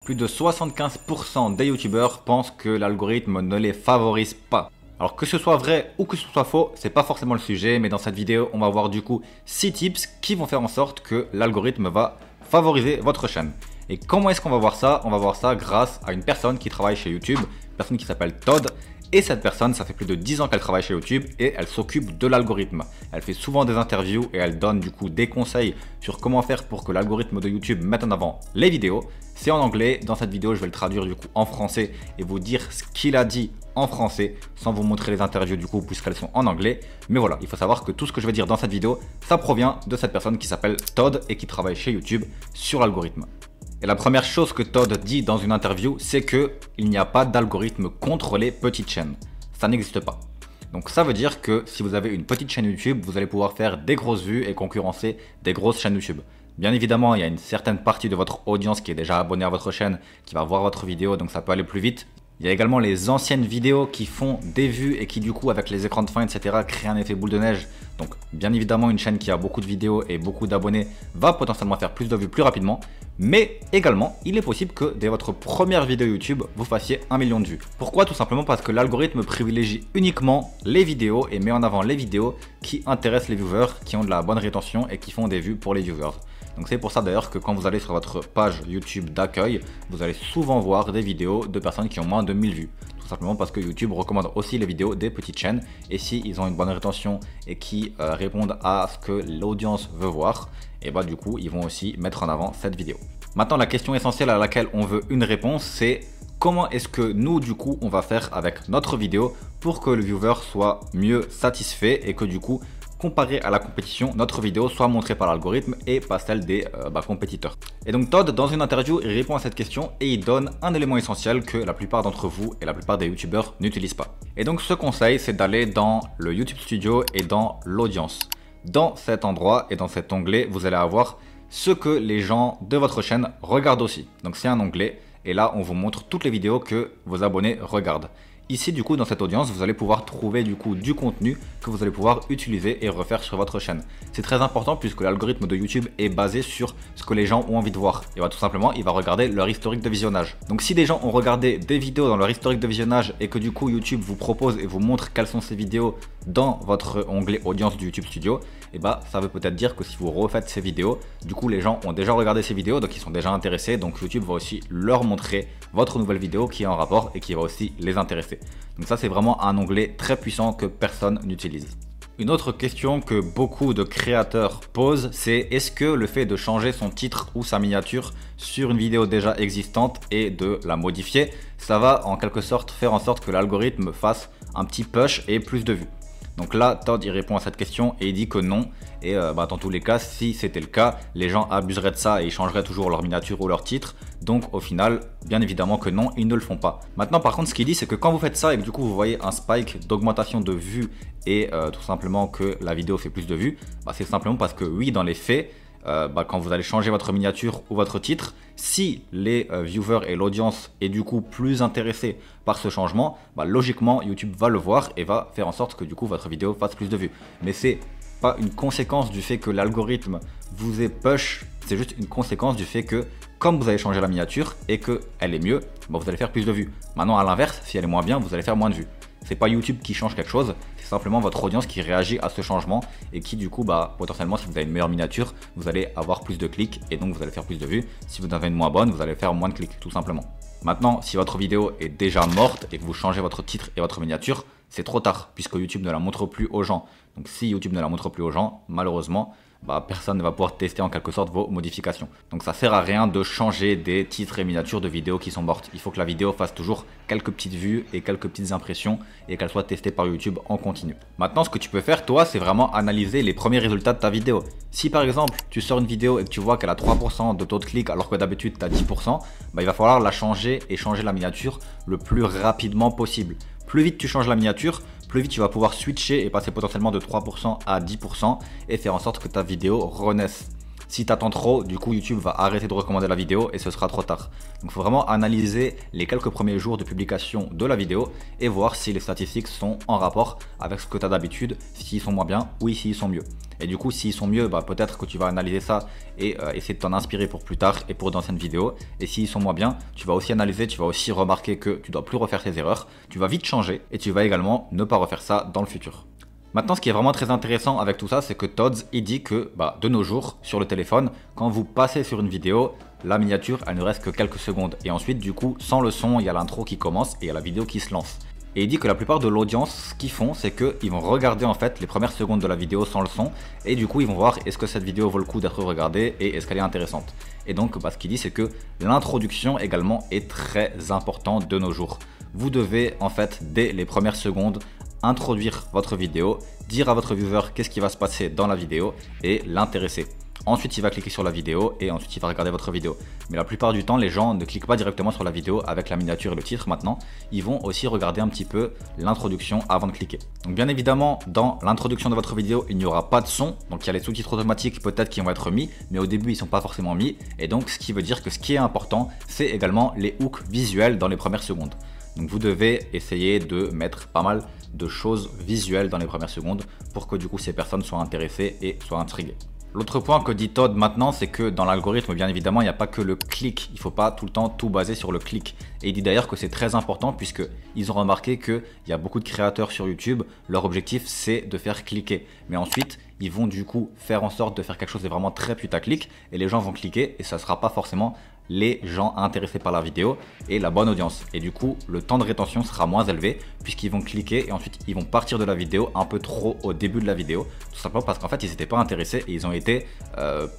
plus de 75% des youtubeurs pensent que l'algorithme ne les favorise pas. Alors que ce soit vrai ou que ce soit faux, c'est pas forcément le sujet, mais dans cette vidéo, on va voir du coup 6 tips qui vont faire en sorte que l'algorithme va favoriser votre chaîne. Et comment est-ce qu'on va voir ça? On va voir ça grâce à une personne qui travaille chez YouTube, une personne qui s'appelle Todd. Et cette personne, ça fait plus de 10 ans qu'elle travaille chez YouTube et elle s'occupe de l'algorithme. Elle fait souvent des interviews et elle donne du coup des conseils sur comment faire pour que l'algorithme de YouTube mette en avant les vidéos. C'est en anglais. Dans cette vidéo, je vais le traduire du coup en français et vous dire ce qu'il a dit en français sans vous montrer les interviews du coup puisqu'elles sont en anglais. Mais voilà, il faut savoir que tout ce que je vais dire dans cette vidéo, ça provient de cette personne qui s'appelle Todd et qui travaille chez YouTube sur l'algorithme. Et la première chose que Todd dit dans une interview, c'est qu'il n'y a pas d'algorithme contre les petites chaînes. Ça n'existe pas. Donc ça veut dire que si vous avez une petite chaîne YouTube, vous allez pouvoir faire des grosses vues et concurrencer des grosses chaînes YouTube. Bien évidemment, il y a une certaine partie de votre audience qui est déjà abonnée à votre chaîne, qui va voir votre vidéo, donc ça peut aller plus vite. Il y a également les anciennes vidéos qui font des vues et qui du coup avec les écrans de fin etc créent un effet boule de neige. Donc bien évidemment une chaîne qui a beaucoup de vidéos et beaucoup d'abonnés va potentiellement faire plus de vues plus rapidement. Mais également il est possible que dès votre première vidéo YouTube vous fassiez 1 million de vues. Pourquoi? Tout simplement parce que l'algorithme privilégie uniquement les vidéos et met en avant les vidéos qui intéressent les viewers, qui ont de la bonne rétention et qui font des vues pour les viewers. Donc c'est pour ça d'ailleurs que quand vous allez sur votre page YouTube d'accueil, vous allez souvent voir des vidéos de personnes qui ont moins de 1000 vues. Tout simplement parce que YouTube recommande aussi les vidéos des petites chaînes. Et si ils ont une bonne rétention et qui répondent à ce que l'audience veut voir, et bah du coup ils vont aussi mettre en avant cette vidéo. Maintenant la question essentielle à laquelle on veut une réponse, c'est comment est-ce que nous du coup on va faire avec notre vidéo pour que le viewer soit mieux satisfait et que du coup comparé à la compétition, notre vidéo soit montrée par l'algorithme et pas celle des compétiteurs. Et donc Todd, dans une interview, il répond à cette question et il donne un élément essentiel que la plupart d'entre vous et la plupart des youtubeurs n'utilisent pas. Et donc ce conseil, c'est d'aller dans le YouTube Studio et dans l'audience. Dans cet endroit et dans cet onglet, vous allez avoir ce que les gens de votre chaîne regardent aussi. Donc c'est un onglet et là on vous montre toutes les vidéos que vos abonnés regardent. Ici du coup dans cette audience vous allez pouvoir trouver du coup du contenu que vous allez pouvoir utiliser et refaire sur votre chaîne. C'est très important puisque l'algorithme de YouTube est basé sur ce que les gens ont envie de voir. Et tout simplement il va regarder leur historique de visionnage. Donc si des gens ont regardé des vidéos dans leur historique de visionnage et que du coup YouTube vous propose et vous montre quelles sont ces vidéos dans votre onglet audience du YouTube Studio, et ça veut peut-être dire que si vous refaites ces vidéos, du coup les gens ont déjà regardé ces vidéos donc ils sont déjà intéressés, donc YouTube va aussi leur montrer votre nouvelle vidéo qui est en rapport et qui va aussi les intéresser. Donc ça c'est vraiment un onglet très puissant que personne n'utilise. Une autre question que beaucoup de créateurs posent, c'est est-ce que le fait de changer son titre ou sa miniature sur une vidéo déjà existante et de la modifier, ça va en quelque sorte faire en sorte que l'algorithme fasse un petit push et plus de vues? Donc là, Todd il répond à cette question et il dit que non. Et dans tous les cas, si c'était le cas, les gens abuseraient de ça et ils changeraient toujours leur miniature ou leur titre. Donc au final, bien évidemment que non, ils ne le font pas. Maintenant par contre, ce qu'il dit, c'est que quand vous faites ça et que du coup vous voyez un spike d'augmentation de vues et tout simplement que la vidéo fait plus de vues, c'est simplement parce que oui, dans les faits, quand vous allez changer votre miniature ou votre titre, si les viewers et l'audience est du coup plus intéressés par ce changement, logiquement YouTube va le voir et va faire en sorte que du coup votre vidéo fasse plus de vues. Mais c'est pas une conséquence du fait que l'algorithme vous ait push, c'est juste une conséquence du fait que comme vous avez changé la miniature et qu'elle est mieux, vous allez faire plus de vues. Maintenant à l'inverse, si elle est moins bien, vous allez faire moins de vues. C'est pas YouTube qui change quelque chose, c'est simplement votre audience qui réagit à ce changement et qui du coup potentiellement si vous avez une meilleure miniature, vous allez avoir plus de clics et donc vous allez faire plus de vues. Si vous en avez une moins bonne, vous allez faire moins de clics tout simplement. Maintenant, si votre vidéo est déjà morte et que vous changez votre titre et votre miniature, c'est trop tard puisque YouTube ne la montre plus aux gens. Donc si YouTube ne la montre plus aux gens, malheureusement, personne ne va pouvoir tester en quelque sorte vos modifications. Donc ça sert à rien de changer des titres et miniatures de vidéos qui sont mortes. Il faut que la vidéo fasse toujours quelques petites vues et quelques petites impressions et qu'elle soit testée par YouTube en continu. Maintenant ce que tu peux faire toi, c'est vraiment analyser les premiers résultats de ta vidéo. Si par exemple tu sors une vidéo et que tu vois qu'elle a 3% de taux de clic alors que d'habitude tu as 10%, il va falloir la changer et changer la miniature le plus rapidement possible. Plus vite tu changes la miniature, plus vite tu vas pouvoir switcher et passer potentiellement de 3% à 10% et faire en sorte que ta vidéo renaisse. Si tu attends trop, du coup YouTube va arrêter de recommander la vidéo et ce sera trop tard. Donc il faut vraiment analyser les quelques premiers jours de publication de la vidéo et voir si les statistiques sont en rapport avec ce que tu as d'habitude, s'ils sont moins bien ou s'ils sont mieux. Et du coup, s'ils sont mieux, peut-être que tu vas analyser ça et essayer de t'en inspirer pour plus tard et pour d'anciennes vidéos. Et s'ils sont moins bien, tu vas aussi analyser, tu vas aussi remarquer que tu dois plus refaire ces erreurs. Tu vas vite changer et tu vas également ne pas refaire ça dans le futur. Maintenant, ce qui est vraiment très intéressant avec tout ça, c'est que Todds, il dit que de nos jours, sur le téléphone, quand vous passez sur une vidéo, la miniature, elle ne reste que quelques secondes. Et ensuite, du coup, sans le son, il y a l'intro qui commence et il y a la vidéo qui se lance. Et il dit que la plupart de l'audience, ce qu'ils font, c'est qu'ils vont regarder en fait les premières secondes de la vidéo sans le son. Et du coup, ils vont voir est-ce que cette vidéo vaut le coup d'être regardée et est-ce qu'elle est intéressante. Et donc, ce qu'il dit, c'est que l'introduction également est très importante de nos jours. Vous devez en fait, dès les premières secondes, introduire votre vidéo, dire à votre viewer qu'est-ce qui va se passer dans la vidéo et l'intéresser. Ensuite, il va cliquer sur la vidéo et ensuite il va regarder votre vidéo. Mais la plupart du temps, les gens ne cliquent pas directement sur la vidéo avec la miniature et le titre maintenant. Ils vont aussi regarder un petit peu l'introduction avant de cliquer. Donc bien évidemment, dans l'introduction de votre vidéo, il n'y aura pas de son. Donc il y a les sous-titres automatiques peut-être qui vont être mis, mais au début, ils ne sont pas forcément mis. Et donc ce qui veut dire que ce qui est important, c'est également les hooks visuels dans les premières secondes. Donc vous devez essayer de mettre pas mal de choses visuelles dans les premières secondes pour que du coup ces personnes soient intéressées et soient intriguées. L'autre point que dit Todd maintenant, c'est que dans l'algorithme, bien évidemment, il n'y a pas que le clic. Il ne faut pas tout le temps tout baser sur le clic. Et il dit d'ailleurs que c'est très important puisqu'ils ont remarqué qu'il y a beaucoup de créateurs sur YouTube, leur objectif c'est de faire cliquer. Mais ensuite, ils vont du coup faire en sorte de faire quelque chose de vraiment très putaclic et les gens vont cliquer et ça ne sera pas forcément les gens intéressés par la vidéo et la bonne audience. Et du coup, le temps de rétention sera moins élevé puisqu'ils vont cliquer et ensuite ils vont partir de la vidéo un peu trop au début de la vidéo. Tout simplement parce qu'en fait, ils n'étaient pas intéressés et ils ont été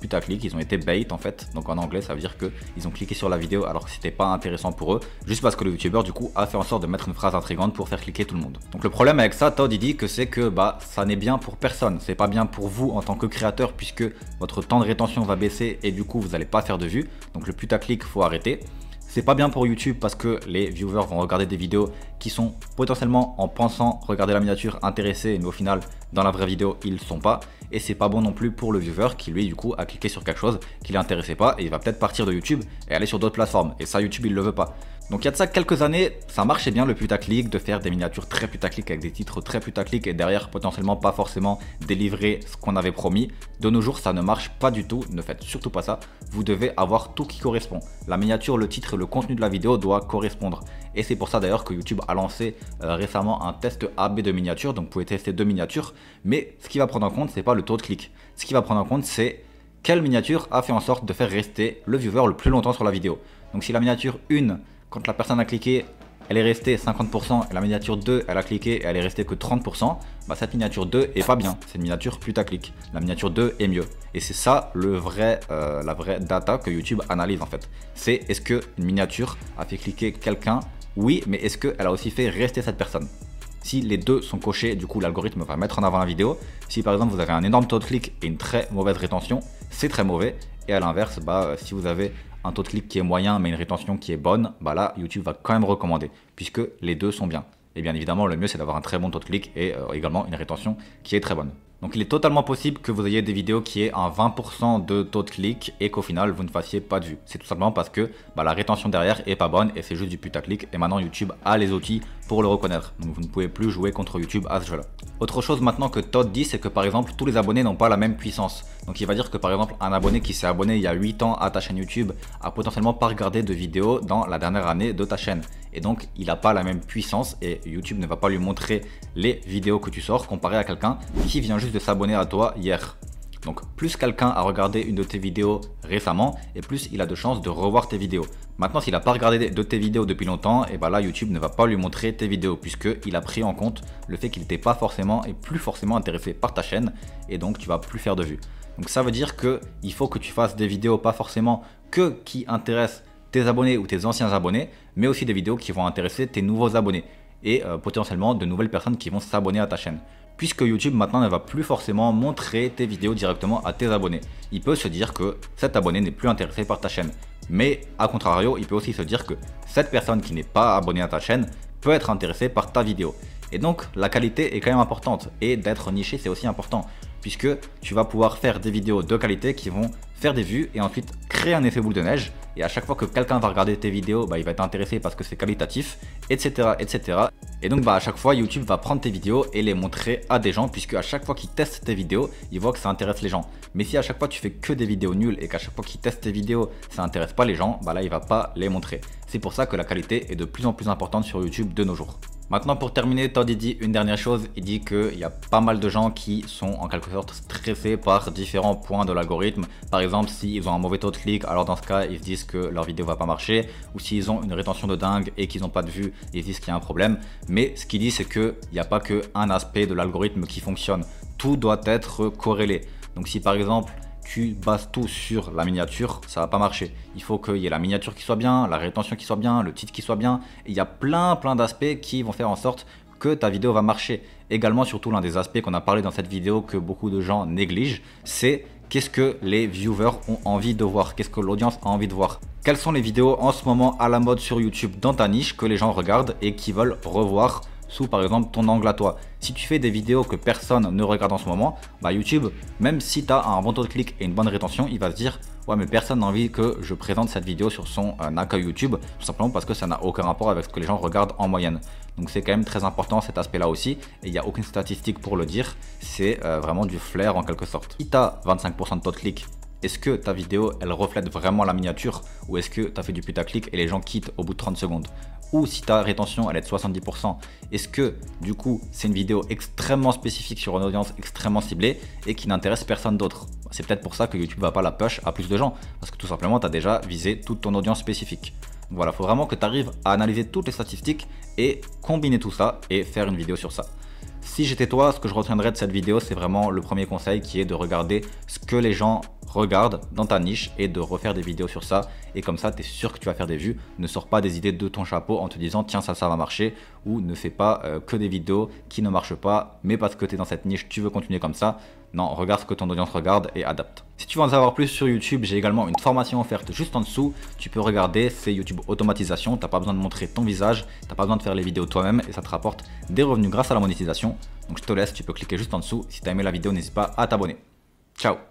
putaclic, ils ont été bait en fait. Donc en anglais, ça veut dire qu'ils ont cliqué sur la vidéo alors que c'était pas intéressant pour eux, juste parce que le youtubeur du coup a fait en sorte de mettre une phrase intrigante pour faire cliquer tout le monde. Donc le problème avec ça, Todd il dit que c'est que ça n'est bien pour personne. C'est pas bien pour vous en tant que créateur puisque votre temps de rétention va baisser et du coup vous n'allez pas faire de vues. Donc le putaclic, faut arrêter. C'est pas bien pour YouTube parce que les viewers vont regarder des vidéos qui sont potentiellement en pensant regarder la miniature intéressés, mais au final dans la vraie vidéo ils ne sont pas. Et c'est pas bon non plus pour le viewer qui lui du coup a cliqué sur quelque chose qui l'intéressait pas et il va peut-être partir de YouTube et aller sur d'autres plateformes. Et ça YouTube il le veut pas. Donc il y a de ça quelques années, ça marchait bien le putaclic, de faire des miniatures très putaclic avec des titres très putaclic et derrière potentiellement pas forcément délivrer ce qu'on avait promis. De nos jours ça ne marche pas du tout, ne faites surtout pas ça. Vous devez avoir tout qui correspond. La miniature, le titre et le contenu de la vidéo doit correspondre. Et c'est pour ça d'ailleurs que YouTube a lancé récemment un test AB de miniature, donc vous pouvez tester 2 miniatures. Mais ce qui va prendre en compte, c'est pas le taux de clic. Ce qui va prendre en compte, c'est quelle miniature a fait en sorte de faire rester le viewer le plus longtemps sur la vidéo. Donc si la miniature 1, quand la personne a cliqué, elle est restée 50%, et la miniature 2, elle a cliqué et elle est restée que 30%, cette miniature 2 est pas bien, c'est une miniature putaclic. La miniature 2 est mieux. Et c'est ça la vraie data que YouTube analyse en fait. C'est est-ce qu'une miniature a fait cliquer quelqu'un? Oui, mais est-ce qu'elle a aussi fait rester cette personne? Si les deux sont cochés, du coup l'algorithme va mettre en avant la vidéo. Si par exemple vous avez un énorme taux de clic et une très mauvaise rétention, c'est très mauvais. Et à l'inverse, si vous avez un taux de clic qui est moyen mais une rétention qui est bonne, là YouTube va quand même recommander puisque les deux sont bien. Et bien évidemment le mieux c'est d'avoir un très bon taux de clic et également une rétention qui est très bonne. Donc il est totalement possible que vous ayez des vidéos qui aient un 20% de taux de clic et qu'au final vous ne fassiez pas de vues. C'est tout simplement parce que la rétention derrière est pas bonne et c'est juste du putaclic et maintenant YouTube a les outils pour le reconnaître. Donc vous ne pouvez plus jouer contre YouTube à ce jeu là. Autre chose maintenant que Todd dit, c'est que par exemple tous les abonnés n'ont pas la même puissance. Donc il va dire que par exemple un abonné qui s'est abonné il y a 8 ans à ta chaîne YouTube a potentiellement pas regardé de vidéos dans la dernière année de ta chaîne. Et donc il n'a pas la même puissance et YouTube ne va pas lui montrer les vidéos que tu sors comparé à quelqu'un qui vient juste de s'abonner à toi hier. Donc plus quelqu'un a regardé une de tes vidéos récemment et plus il a de chances de revoir tes vidéos. Maintenant s'il n'a pas regardé de tes vidéos depuis longtemps, et là YouTube ne va pas lui montrer tes vidéos puisqu'il a pris en compte le fait qu'il n'était pas forcément et plus forcément intéressé par ta chaîne et donc tu vas plus faire de vues. Donc ça veut dire qu'il faut que tu fasses des vidéos pas forcément qui intéressent tes abonnés ou tes anciens abonnés, mais aussi des vidéos qui vont intéresser tes nouveaux abonnés et potentiellement de nouvelles personnes qui vont s'abonner à ta chaîne. Puisque YouTube maintenant ne va plus forcément montrer tes vidéos directement à tes abonnés. Il peut se dire que cet abonné n'est plus intéressé par ta chaîne. Mais à contrario, il peut aussi se dire que cette personne qui n'est pas abonnée à ta chaîne peut être intéressée par ta vidéo. Et donc la qualité est quand même importante, et d'être niché c'est aussi important, puisque tu vas pouvoir faire des vidéos de qualité qui vont faire des vues et ensuite créer un effet boule de neige, et à chaque fois que quelqu'un va regarder tes vidéos, il va être intéressé parce que c'est qualitatif, etc. etc. Et donc à chaque fois YouTube va prendre tes vidéos et les montrer à des gens, puisque à chaque fois qu'ils testent tes vidéos, ils voient que ça intéresse les gens. Mais si à chaque fois tu fais que des vidéos nulles et qu'à chaque fois qu'ils testent tes vidéos ça intéresse pas les gens, là il va pas les montrer. C'est pour ça que la qualité est de plus en plus importante sur YouTube de nos jours. Maintenant pour terminer, Todd dit une dernière chose, il dit qu'il y a pas mal de gens qui sont en quelque sorte stressés par différents points de l'algorithme. Par exemple, s'ils ont un mauvais taux de clic, alors dans ce cas ils se disent que leur vidéo va pas marcher, ou s'ils ont une rétention de dingue et qu'ils n'ont pas de vues, ils se disent qu'il y a un problème. Mais ce qu'il dit c'est qu'il n'y a pas qu'un aspect de l'algorithme qui fonctionne, tout doit être corrélé. Donc si par exemple tu bases tout sur la miniature, ça va pas marcher. Il faut qu'il y ait la miniature qui soit bien, la rétention qui soit bien, le titre qui soit bien. Et il y a plein d'aspects qui vont faire en sorte que ta vidéo va marcher. Également, surtout l'un des aspects qu'on a parlé dans cette vidéo que beaucoup de gens négligent, c'est qu'est-ce que les viewers ont envie de voir, qu'est-ce que l'audience a envie de voir. Quelles sont les vidéos en ce moment à la mode sur YouTube dans ta niche que les gens regardent et qui veulent revoir sous par exemple ton angle à toi. Si tu fais des vidéos que personne ne regarde en ce moment, YouTube, même si tu as un bon taux de clic et une bonne rétention, il va se dire ouais mais personne n'a envie que je présente cette vidéo sur son accueil YouTube, tout simplement parce que ça n'a aucun rapport avec ce que les gens regardent en moyenne. Donc c'est quand même très important cet aspect là aussi, et il n'y a aucune statistique pour le dire, c'est vraiment du flair en quelque sorte. Si tu as 25% de taux de clic, est-ce que ta vidéo elle reflète vraiment la miniature, ou est-ce que tu as fait du putaclic et les gens quittent au bout de 30 secondes? Ou si ta rétention elle est de 70%, est-ce que du coup c'est une vidéo extrêmement spécifique sur une audience extrêmement ciblée et qui n'intéresse personne d'autre? C'est peut-être pour ça que YouTube va pas la push à plus de gens, parce que tout simplement tu as déjà visé toute ton audience spécifique. Donc voilà, il faut vraiment que tu arrives à analyser toutes les statistiques et combiner tout ça et faire une vidéo sur ça. Si j'étais toi, ce que je retiendrais de cette vidéo, c'est vraiment le premier conseil qui est de regarder ce que les gens regardent dans ta niche et de refaire des vidéos sur ça. Et comme ça, tu es sûr que tu vas faire des vues. Ne sors pas des idées de ton chapeau en te disant tiens ça va marcher, ou ne fais pas que des vidéos qui ne marchent pas, mais parce que tu es dans cette niche, tu veux continuer comme ça. Non, regarde ce que ton audience regarde et adapte. Si tu veux en savoir plus sur YouTube, j'ai également une formation offerte juste en dessous. Tu peux regarder, c'est YouTube automatisation. Tu n'as pas besoin de montrer ton visage, tu n'as pas besoin de faire les vidéos toi-même et ça te rapporte des revenus grâce à la monétisation. Donc je te laisse, tu peux cliquer juste en dessous. Si tu as aimé la vidéo, n'hésite pas à t'abonner. Ciao!